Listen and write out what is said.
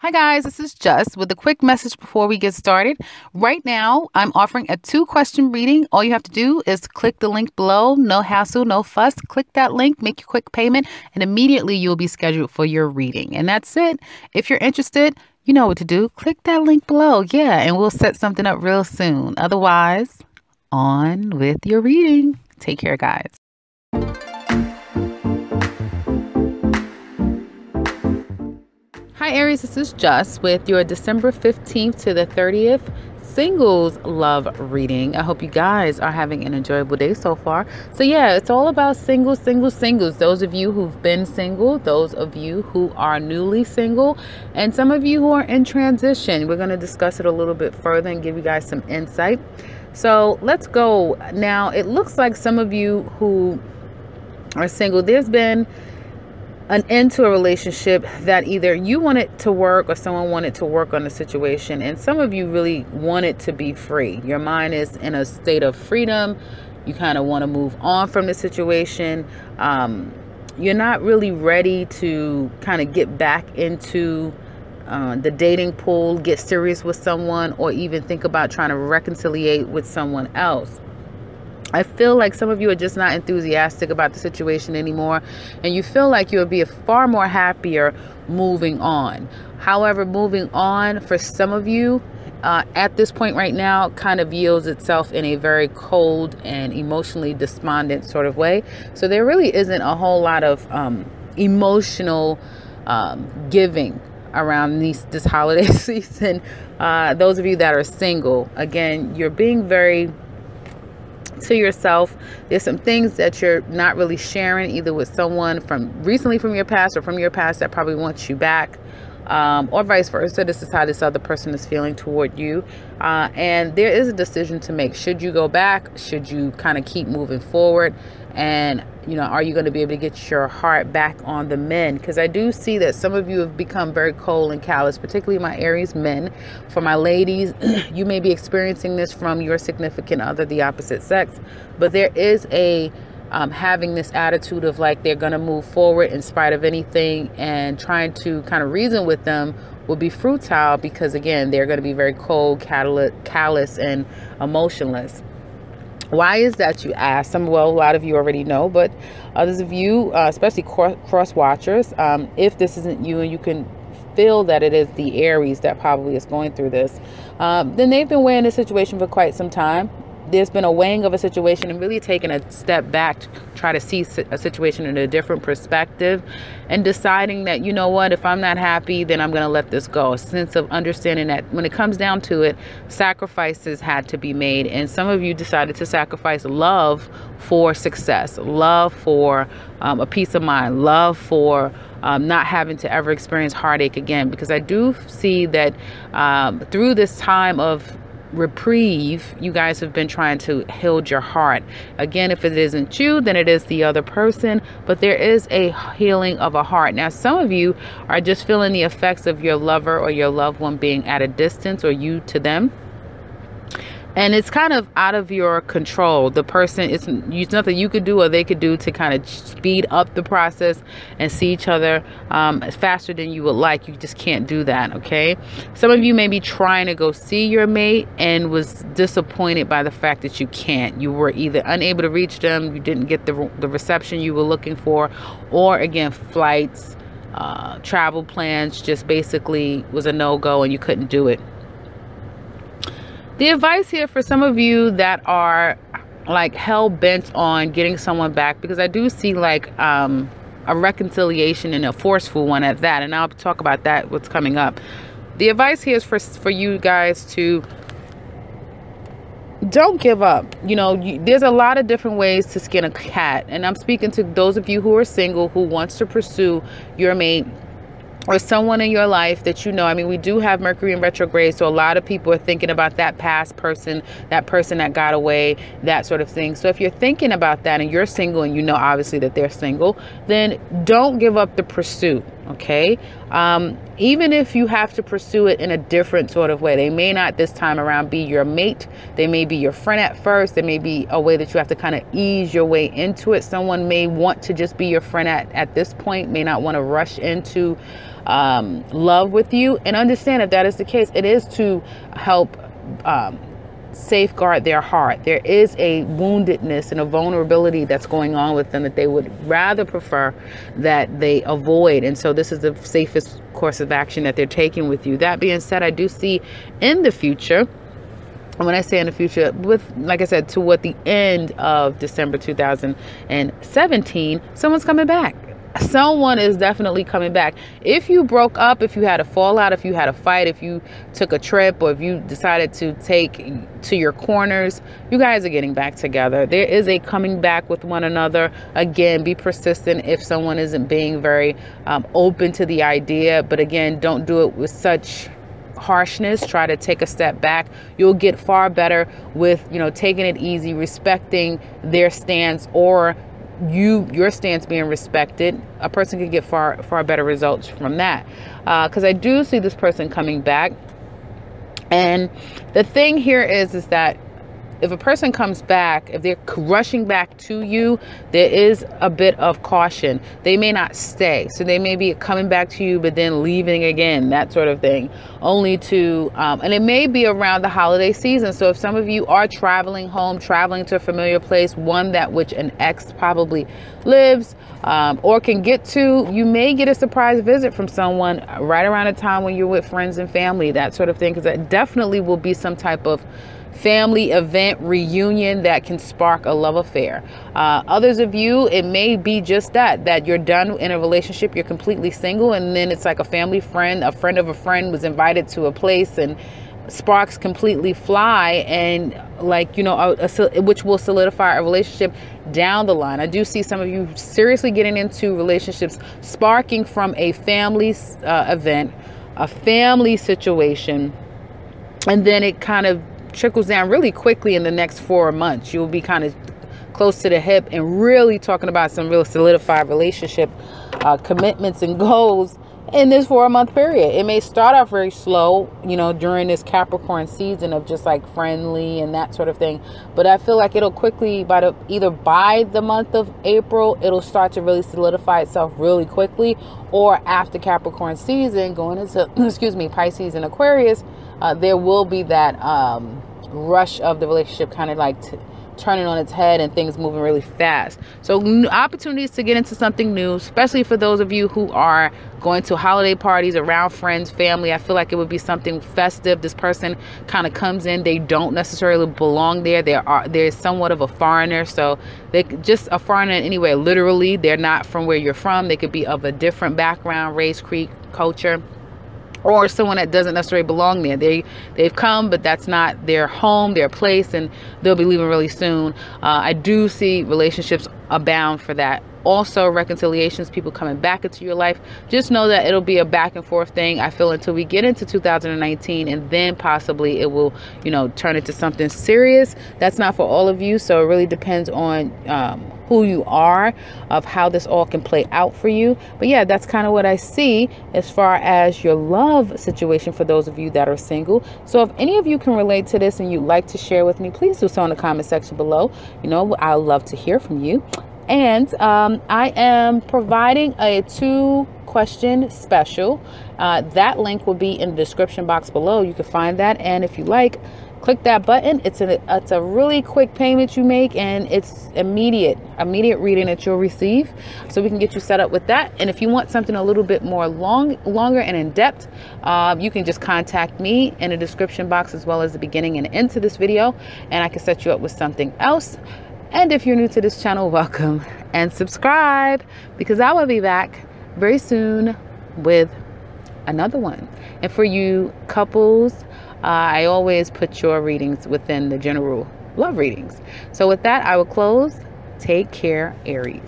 Hi guys, this is Just with a quick message before we get started. Right now, I'm offering a 2-question reading. All you have to do is click the link below. No hassle, no fuss. Click that link, make your quick payment, and immediately you'll be scheduled for your reading. And that's it. If you're interested, you know what to do. Click that link below. Yeah, and we'll set something up real soon. Otherwise, on with your reading. Take care, guys. Hi Aries, this is Just with your December 15th to the 30th singles love reading. I hope you guys are having an enjoyable day so far. So yeah, it's all about singles. Those of you who've been single, those of you who are newly single, and some of you who are in transition. We're going to discuss it a little bit further and give you guys some insight. So let's go. Now, it looks like some of you who are single, there's been an end to a relationship that either you wanted to work or someone wanted to work on the situation, and some of you really wanted to be free. Your mind is in a state of freedom. You kind of want to move on from the situation. You're not really ready to kind of get back into the dating pool, get serious with someone, or even think about trying to reconciliate with someone else. I feel like some of you are just not enthusiastic about the situation anymore, and you feel like you'll be far more happier moving on. However, moving on for some of you at this point right now kind of yields itself in a very cold and emotionally despondent sort of way. So there really isn't a whole lot of emotional giving around this holiday season. Those of you that are single, again, you're being very to yourself. There's some things that you're not really sharing either with someone from recently from your past or from your past that probably wants you back, or vice versa. This is how this other person is feeling toward you, and there is a decision to make. Should you go back? Should you kind of keep moving forward? And are you going to be able to get your heart back on the men? Because I do see that some of you have become very cold and callous, particularly my Aries men. For my ladies, you may be experiencing this from your significant other, the opposite sex, but there is a having this attitude of like they're going to move forward in spite of anything, and trying to kind of reason with them will be futile because, again, they're going to be very cold, callous, and emotionless. Why is that, you ask? Well, a lot of you already know, but others of you, especially cross watchers, if this isn't you and you can feel that it is the Aries that probably is going through this, then they've been weighing this situation for quite some time. There's been a weighing of a situation and really taking a step back to try to see a situation in a different perspective, and deciding that, you know what, if I'm not happy, then I'm going to let this go. A sense of understanding that when it comes down to it, sacrifices had to be made. And some of you decided to sacrifice love for success, love for a peace of mind, love for not having to ever experience heartache again. Because I do see that through this time of reprieve, you guys have been trying to heal your heart. Again, if it isn't you, then it is the other person, but there is a healing of a heart. Now, some of you are just feeling the effects of your lover or your loved one being at a distance, or you to them. And it's kind of out of your control. The person, it's nothing you could do or they could do to kind of speed up the process and see each other faster than you would like. You just can't do that, okay? Some of you may be trying to go see your mate and was disappointed by the fact that you can't. You were either unable to reach them, you didn't get the reception you were looking for, or again, flights, travel plans just basically was a no-go and you couldn't do it. The advice here for some of you that are like hell bent on getting someone back, because I do see like a reconciliation, and a forceful one at that, and I'll talk about that, what's coming up. The advice here is for you guys to don't give up. There's a lot of different ways to skin a cat, and I'm speaking to those of you who are single, who wants to pursue your mate or someone in your life that I mean, we do have Mercury in retrograde, so a lot of people are thinking about that past person, that person that got away, that sort of thing. So if you're thinking about that and you're single and obviously that they're single, then don't give up the pursuit. Okay. Even if you have to pursue it in a different sort of way, they may not this time around be your mate. They may be your friend at first. There may be a way that you have to kind of ease your way into it. Someone may want to just be your friend at this point, may not want to rush into love with you. And understand, if that is the case, it is to help safeguard their heart. There is a woundedness and a vulnerability that's going on with them that they would rather prefer that they avoid. And so this is the safest course of action that they're taking with you. That being said, I do see in the future, and when I say in the future, with, like I said, toward the end of December 2017, someone's coming back. Someone is definitely coming back. If you broke up, if you had a fallout, if you had a fight, if you took a trip, or if you decided to take to your corners, you guys are getting back together. There is a coming back with one another. Again, be persistent if someone isn't being very open to the idea. But again, don't do it with such harshness. Try to take a step back. You'll get far better with, taking it easy, respecting their stance, or your stance being respected. A person could get far better results from that, because I do see this person coming back. And the thing here is that if a person comes back, if they're rushing back to you, there is a bit of caution. They may not stay. So they may be coming back to you, but then leaving again, that sort of thing, only to, and it may be around the holiday season. So if some of you are traveling home, traveling to a familiar place, one that which an ex probably lives, or can get to, you may get a surprise visit from someone right around the time when you're with friends and family, that sort of thing, because that definitely will be some type of family event, reunion that can spark a love affair. Others of you, it may be just that you're done in a relationship, you're completely single, and then it's like a family friend, a friend of a friend was invited to a place, and sparks completely fly, and which will solidify a relationship down the line. I do see some of you seriously getting into relationships sparking from a family event, a family situation, and then it kind of trickles down really quickly in the next 4 months. You'll be kind of close to the hip and really talking about some real solidified relationship commitments and goals in this 4-month period. It may start off very slow, during this Capricorn season of just like friendly and that sort of thing. But I feel like it'll quickly, either by the month of April, it'll start to really solidify itself really quickly, or after Capricorn season, going into, Pisces and Aquarius, there will be that rush of the relationship kind of like turning on its head and things moving really fast. So opportunities to get into something new, especially for those of you who are going to holiday parties around friends, family. I feel like it would be something festive. This person kind of comes in, they don't necessarily belong there. They're somewhat of a foreigner. So they just a foreigner anyway, literally. They're not from where you're from. They could be of a different background, race, creed, culture, or someone that doesn't necessarily belong there. They've come, but that's not their home, their place, and they'll be leaving really soon. I do see relationships abound for that. Also, reconciliations, people coming back into your life. Just know that it'll be a back and forth thing, I feel, until we get into 2019, and then possibly it will, turn into something serious. That's not for all of you, so it really depends on who you are, of how this all can play out for you. But yeah, that's kind of what I see as far as your love situation for those of you that are single. So if any of you can relate to this and you'd like to share with me, please do so in the comment section below. I'd love to hear from you. And I am providing a 2-question special. That link will be in the description box below. You can find that, and if you like, click that button. It's a really quick payment you make, and it's immediate reading that you'll receive. So we can get you set up with that. And if you want something a little bit more longer and in depth, you can just contact me in the description box, as well as the beginning and end to this video, and I can set you up with something else. And if you're new to this channel, welcome and subscribe, because I will be back very soon with another one. And for you couples, I always put your readings within the general love readings. So with that, I will close. Take care, Aries.